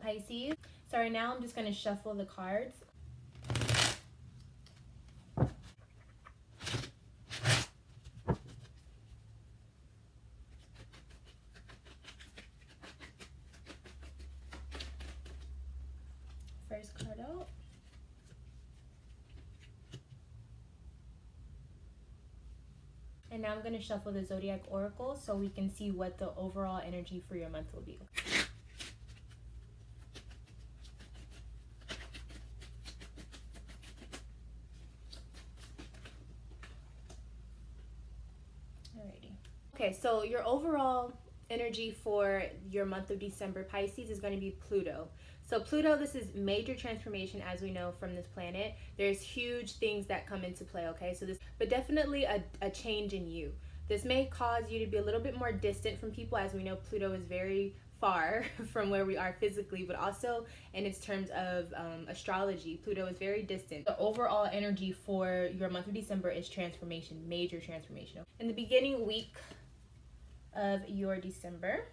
Pisces. So right now I'm just going to shuffle the cards. First card out. And now I'm going to shuffle the Zodiac Oracle so we can see what the overall energy for your month will be. Alrighty. Okay, so your overall energy for your month of December, Pisces, is going to be Pluto. So Pluto, this is major transformation, as we know from this planet. There's huge things that come into play, okay? So this, but definitely a change in you. This may cause you to be a little bit more distant from people, as we know Pluto is very far from where we are physically, but also in its terms of astrology, Pluto is very distant. The overall energy for your month of December is transformation, major transformation. In the beginning week of your December,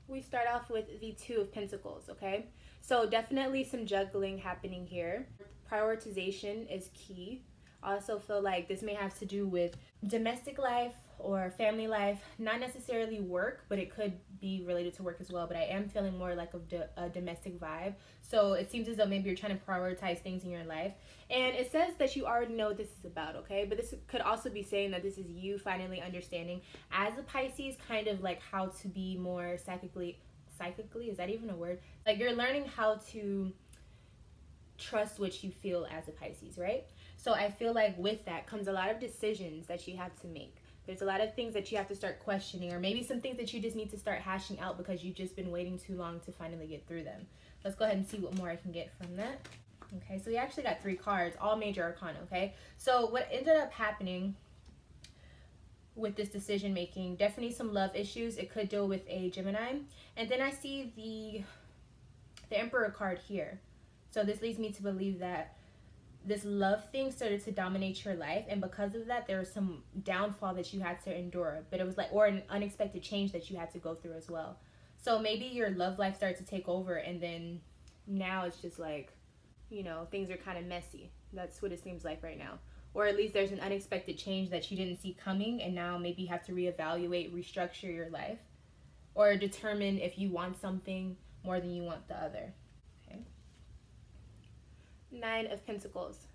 we start off with the Two of Pentacles, okay? So definitely some juggling happening here. Prioritization is key. I also feel like this may have to do with domestic life or family life, not necessarily work, but it could be related to work as well. But I am feeling more like a domestic vibe. So it seems as though maybe you're trying to prioritize things in your life. And it says that you already know what this is about, okay? But this could also be saying that this is you finally understanding as a Pisces, kind of like how to be more psychically, is that even a word? Like you're learning how to trust what you feel as a Pisces, right? So I feel like with that comes a lot of decisions that you have to make. There's a lot of things that you have to start questioning, or maybe some things that you just need to start hashing out because you've just been waiting too long to finally get through them. Let's go ahead and see what more I can get from that. Okay, so we actually got 3 cards, all major arcana, okay? So what ended up happening with this decision making, definitely some love issues. It could deal with a Gemini. And then I see the Emperor card here. So this leads me to believe that this love thing started to dominate your life, and because of that there was some downfall that you had to endure, but it was like, or an unexpected change that you had to go through as well. So maybe your love life started to take over, and then now it's just like, you know, things are kind of messy. That's what it seems like right now. Or at least there's an unexpected change that you didn't see coming, and now maybe you have to reevaluate, restructure your life, or determine if you want something more than you want the other. Okay. 9 of Pentacles.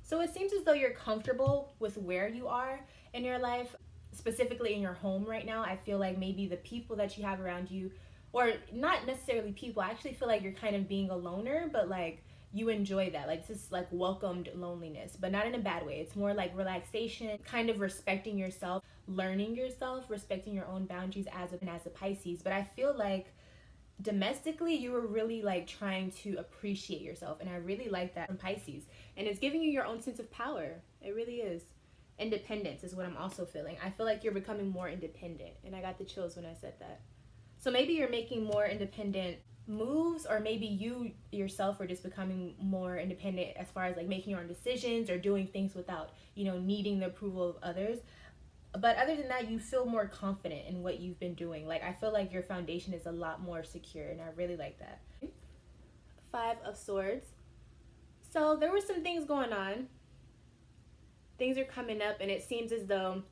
So it seems as though you're comfortable with where you are in your life, specifically in your home right now. I feel like maybe the people that you have around you, or not necessarily people, I actually feel like you're kind of being a loner, but like you enjoy that. Like this is like welcomed loneliness, but not in a bad way. It's more like relaxation, kind of respecting yourself, learning yourself, respecting your own boundaries as a Pisces. But I feel like domestically you were really like trying to appreciate yourself, and I really like that from Pisces, and it's giving you your own sense of power. It really is. Independence is what I'm also feeling. I feel like you're becoming more independent, and I got the chills when I said that. So maybe you're making more independent moves, or maybe you yourself are just becoming more independent as far as like making your own decisions or doing things without, you know, needing the approval of others. But other than that, you feel more confident in what you've been doing. Like I feel like your foundation is a lot more secure, and I really like that. 5 of Swords. So there were some things going on. Things are coming up, and it seems as though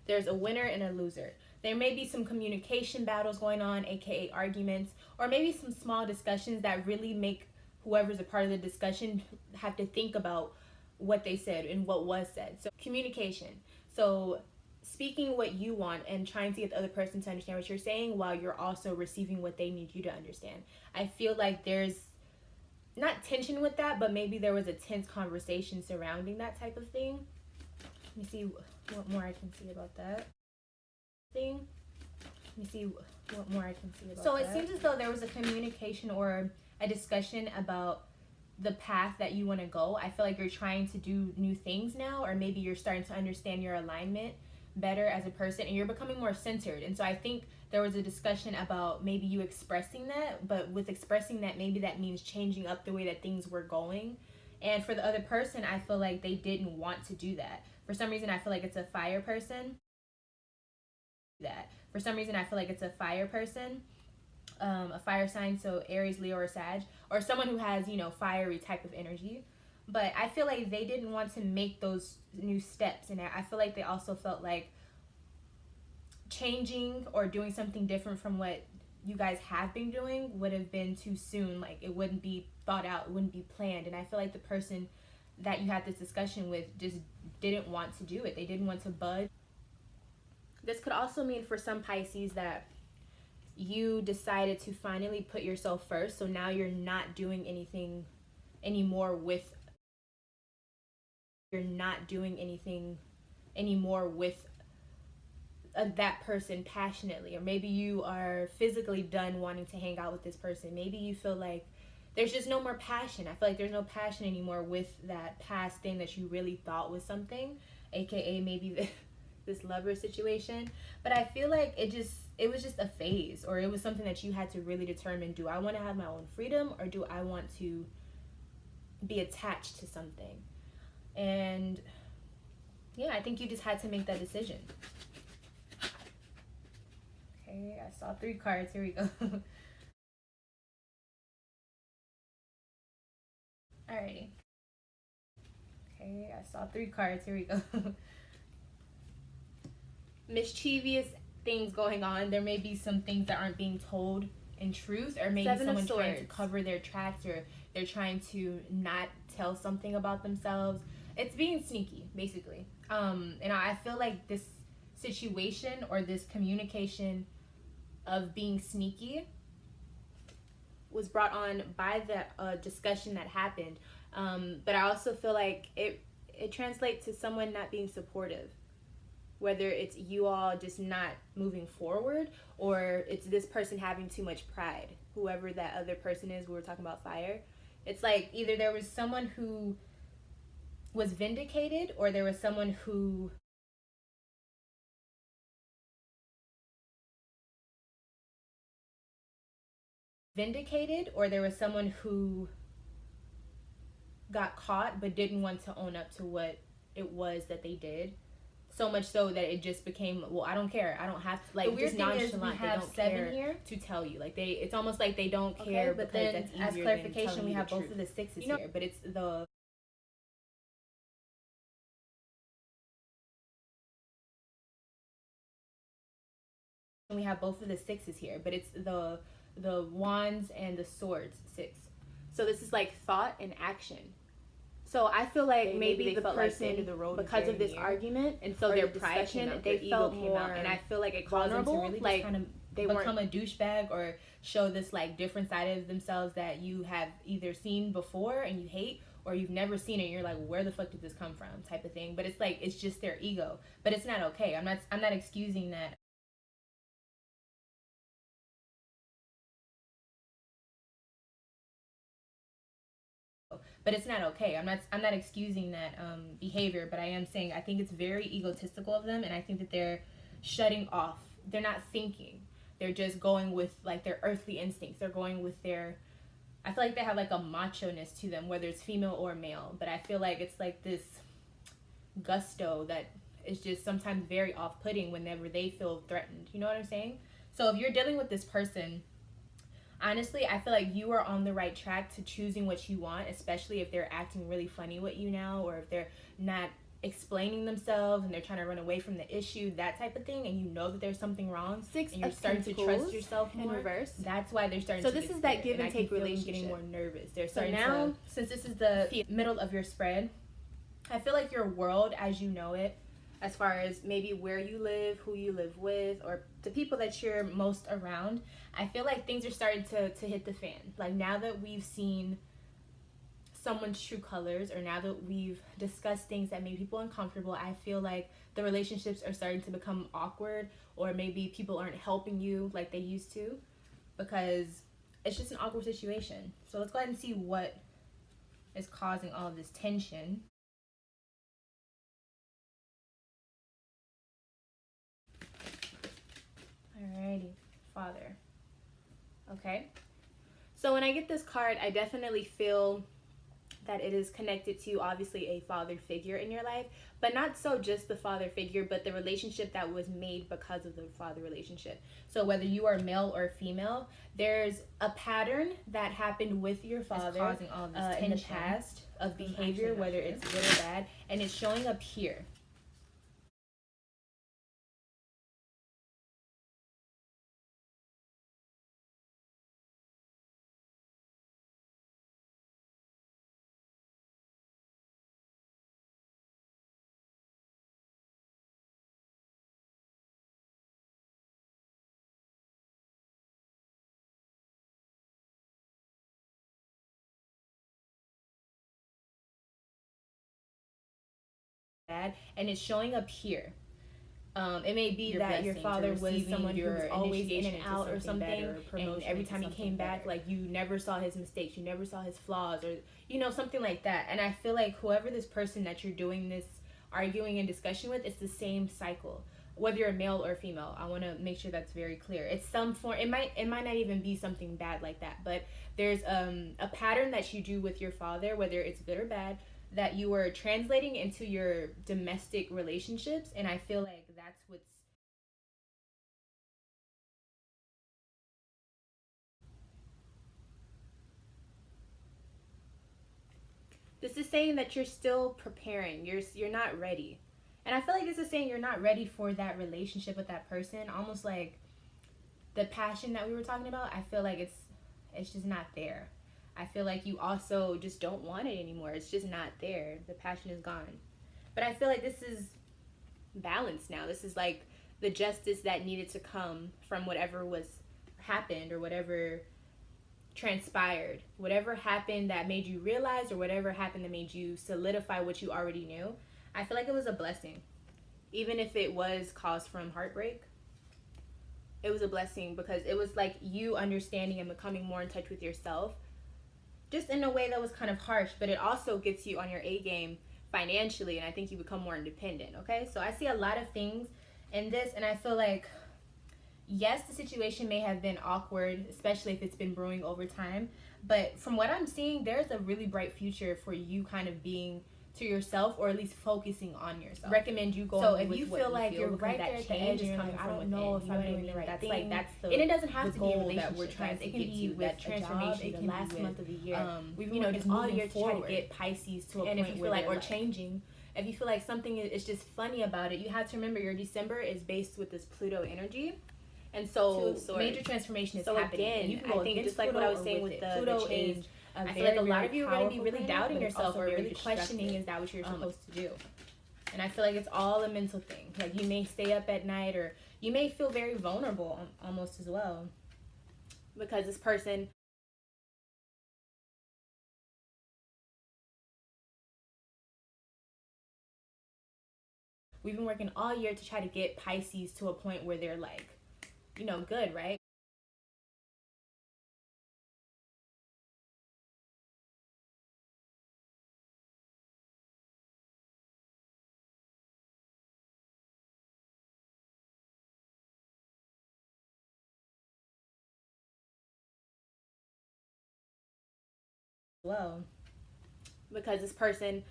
there's a winner and a loser. There may be some communication battles going on, aka arguments, or maybe some small discussions that really make whoever's a part of the discussion have to think about what they said and what was said. So communication. So speaking what you want and trying to get the other person to understand what you're saying while you're also receiving what they need you to understand. I feel like there's not tension with that, but maybe there was a tense conversation surrounding that type of thing. Let me see what more I can see about that thing. Let me see what more I can see about that. So it seems as though there was a communication or a discussion about the path that you want to go. I feel like you're trying to do new things now, or maybe you're starting to understand your alignment better as a person, and you're becoming more centered. And so I think there was a discussion about maybe you expressing that, but with expressing that, maybe that means changing up the way that things were going. And for the other person, I feel like they didn't want to do that. For some reason, I feel like it's a fire person. For some reason, I feel like it's a fire person. a fire sign, so Aries, Leo, or Sag, or someone who has, fiery type of energy. But I feel like they didn't want to make those new steps, and I feel like they also felt like changing or doing something different from what you guys have been doing would have been too soon. Like, it wouldn't be thought out, it wouldn't be planned. And I feel like the person that you had this discussion with just didn't want to do it. They didn't want to budge. This could also mean for some Pisces that you decided to finally put yourself first, so now you're not doing anything anymore with that person passionately. Or maybe you are physically done wanting to hang out with this person. Maybe you feel like there's just no more passion. I feel like there's no passion anymore with that past thing that you really thought was something, aka maybe this lover situation. But I feel like it was just a phase, or it was something that you had to really determine: do I want to have my own freedom, or do I want to be attached to something? And yeah, I think you just had to make that decision. Okay, I saw 3 cards. Here we go. Alrighty. Okay, I saw 3 cards. Here we go. Mischievous things going on. There may be some things that aren't being told in truth, or maybe someone trying to cover their tracks, or they're trying to not tell something about themselves. It's being sneaky, basically. And I feel like this situation, or this communication of being sneaky, was brought on by the discussion that happened. But I also feel like it translates to someone not being supportive. Whether it's you all just not moving forward, or it's this person having too much pride. Whoever that other person is, we were talking about fire. It's like either there was someone who was vindicated, or there was someone who got caught but didn't want to own up to what it was that they did. So much so that it just became, well, I don't care. I don't have to, like, just nonchalant. They don't care here to tell you. Like, it's almost like they don't care, but then that's easier. As clarification, we have both of the 6s here, but it's the wands and the swords 6. So this is like thought and action. So I feel like maybe the person, like because of this argument, and so their pride came out, they felt more, and I feel like it caused them to really like, just kind of they become a douchebag, or show this like different side of themselves that you have either seen before and you hate, or you've never seen it and you're like, where the fuck did this come from, type of thing. But it's like, it's just their ego. But it's not okay. I'm not excusing that. But it's not okay. I'm not excusing that behavior, but I am saying I think it's very egotistical of them, and I think that they're shutting off. They're not thinking. They're just going with like their earthly instincts. They're going with their, I feel like they have like a macho-ness to them, whether it's female or male. But I feel like it's like this gusto that is just sometimes very off-putting whenever they feel threatened. You know what I'm saying? So if you're dealing with this person, honestly, I feel like you are on the right track to choosing what you want, especially if they're acting really funny with you now, or if they're not explaining themselves and they're trying to run away from the issue, that type of thing, and you know that there's something wrong, 6 and you're starting to trust yourself more in reverse. That's why they're starting to get scared. So this is that give and take relationship. Getting more nervous. They're starting to, since this is the middle of your spread, I feel like your world as you know it, as far as maybe where you live, who you live with, or the people that you're most around, I feel like things are starting to hit the fan. Like, now that we've seen someone's true colors, or now that we've discussed things that made people uncomfortable, I feel like the relationships are starting to become awkward, or maybe people aren't helping you like they used to, because it's just an awkward situation. So let's go ahead and see what is causing all of this tension. Alrighty, Father. Okay. So when I get this card, I definitely feel that it is connected to obviously a father figure in your life, but not so just the father figure, but the relationship that was made because of the father relationship. So whether you are male or female, there's a pattern that happened with your father causing all this in the past of behavior, whether it's good or bad, and it's showing up here. Bad, and it's showing up here. It may be that your father was someone who was always in and out or something, and every time he came back, like, you never saw his mistakes, you never saw his flaws, or something like that. And I feel like whoever this person that you're doing this arguing and discussion with, it's the same cycle, whether you're male or female. I want to make sure that's very clear. It's some form. It might not even be something bad like that, but there's a pattern that you do with your father, whether it's good or bad, that you are translating into your domestic relationships. And I feel like that's what's this is saying that you're still preparing. You're not ready. And I feel like this is saying you're not ready for that relationship with that person. Almost like the passion that we were talking about, I feel like it's just not there. I feel like you also just don't want it anymore. It's just not there. The passion is gone. But I feel like this is balance now. This is like the justice that needed to come from whatever was happened, or whatever transpired, whatever happened that made you realize, or whatever happened that made you solidify what you already knew. I feel like it was a blessing. Even if it was caused from heartbreak, it was a blessing, because it was like you understanding and becoming more in touch with yourself, just in a way that was kind of harsh, but it also gets you on your A game financially, and I think you become more independent. Okay, so I see a lot of things in this, and I feel like, yes, the situation may have been awkward, especially if it's been brewing over time, but from what I'm seeing, there's a really bright future for you kind of being to yourself, or at least focusing on yourself. Recommend you going. So if you feel like you're right there at the edge, and I don't know if I'm doing the right thing. That's the, and it doesn't have to be a relationship that we're trying to get to. That transformation, the last month of the year. We've just all year to try to get Pisces to a point, and if you feel like, or changing, if you feel like something is just funny about it, you have to remember your December is based with this Pluto energy. And so major transformation is happening. Again, you can go, I think, just like what I was saying with the change. I feel like a lot of you are going to be really doubting yourself, or really questioning, is that what you're supposed to do? And I feel like it's all a mental thing. Like, you may stay up at night, or you may feel very vulnerable almost as well, because this person, we've been working all year to try to get Pisces to a point where they're like, good, right? Well, because this person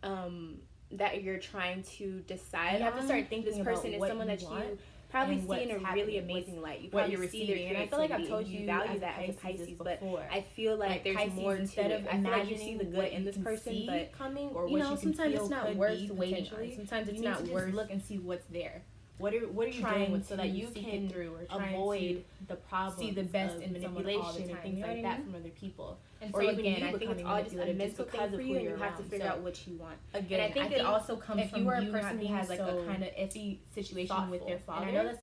that you're trying to decide, you have to start thinking this person is someone that you probably see in a really amazing light. You probably see their creativity, and I feel like I've told you value that as a Pisces, but I feel like there's Pisces, more instead of imagining like you see the good in this person, but coming, or what sometimes it's not worth waiting on. Sometimes it's not worth look and see what's there. What are you doing with, so that you can through, or avoid the problem, see the best in manipulation and things like that from other people. And so, or again, I think it's all just a mental thing for you, and you have to figure out what you want. Again, and I think it also comes from you are a person who has like a kind of iffy situation with their father. And I know that's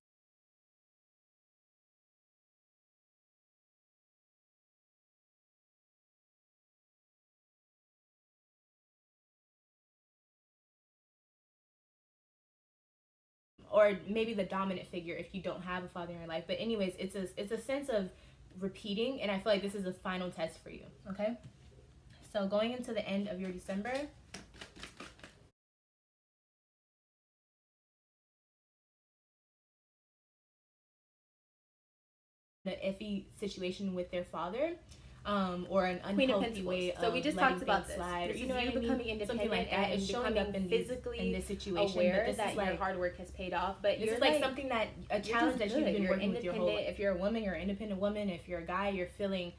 or maybe the dominant figure if you don't have a father in your life. But anyways, it's a sense of repeating, and I feel like this is a final test for you. Okay, so going into the end of your December, the iffy situation with their father, or an Queen of unhealthy way Pentacles. So we just letting talked about things this. slide, or This you is know what you I mean? becoming independent Something like that. and It's showing up becoming physically in this situation, aware but this that is like your hard work has paid off. But this you're is like something that a challenge that you've been you're working with your whole life. independent. If you're a woman, you're an independent woman. If you're a guy, you're feeling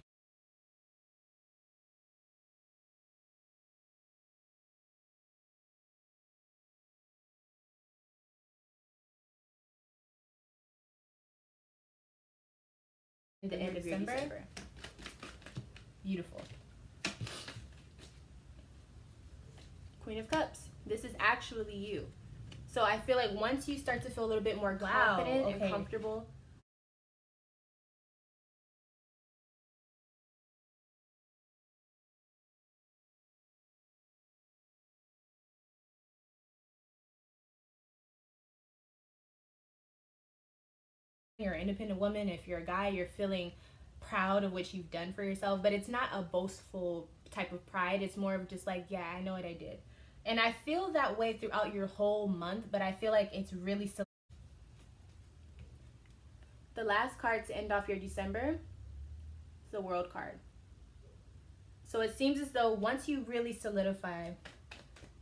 at the end of your December. Beautiful. Queen of Cups. This is actually you. So I feel like once you start to feel a little bit more confident and comfortable, you're an independent woman. If you're a guy, you're feeling proud of what you've done for yourself, but it's not a boastful type of pride. It's more of just like, yeah, I know what I did. And I feel that way throughout your whole month, but I feel like it's really the last card to end off your December is the World card. So it seems as though once you really solidify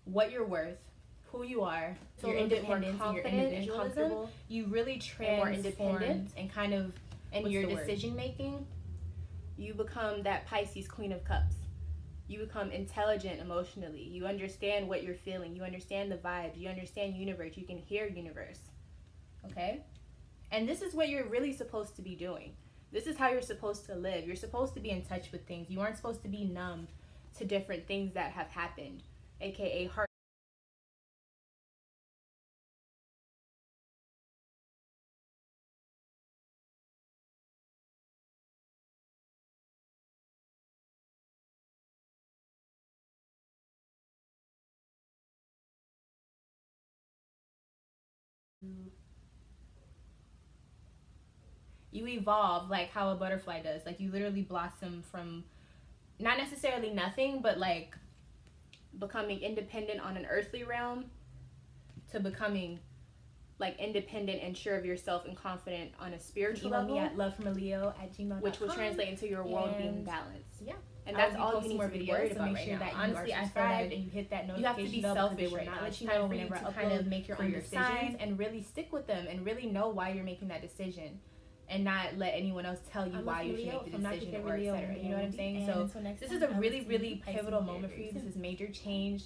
what you're worth, who you are, your independence, and your individualism, you really transform and kind of in your decision making. You become that Pisces Queen of Cups. You become intelligent emotionally. You understand what you're feeling. You understand the vibes. You understand universe. You can hear universe. Okay? And this is what you're really supposed to be doing. This is how you're supposed to live. You're supposed to be in touch with things. You aren't supposed to be numb to different things that have happened, aka heart. You evolve like how a butterfly does. Like you literally blossom from not necessarily nothing, but like becoming independent on an earthly realm to becoming like independent and sure of yourself and confident on a spiritual level. Me at lovefromaaleo@gmail.com, which will translate into your world being balanced. Yeah. And that's all you need to be worried about right now. That honestly, I subscribed and you hit that notification. You have to be selfish right right now. Let you know whenever I kind of make your own decisions and really stick with them and really know why you're making that decision, and not let anyone else tell you why you should make the decision or etc. You know what I'm saying? So this is a really, really pivotal moment for you. This is major change.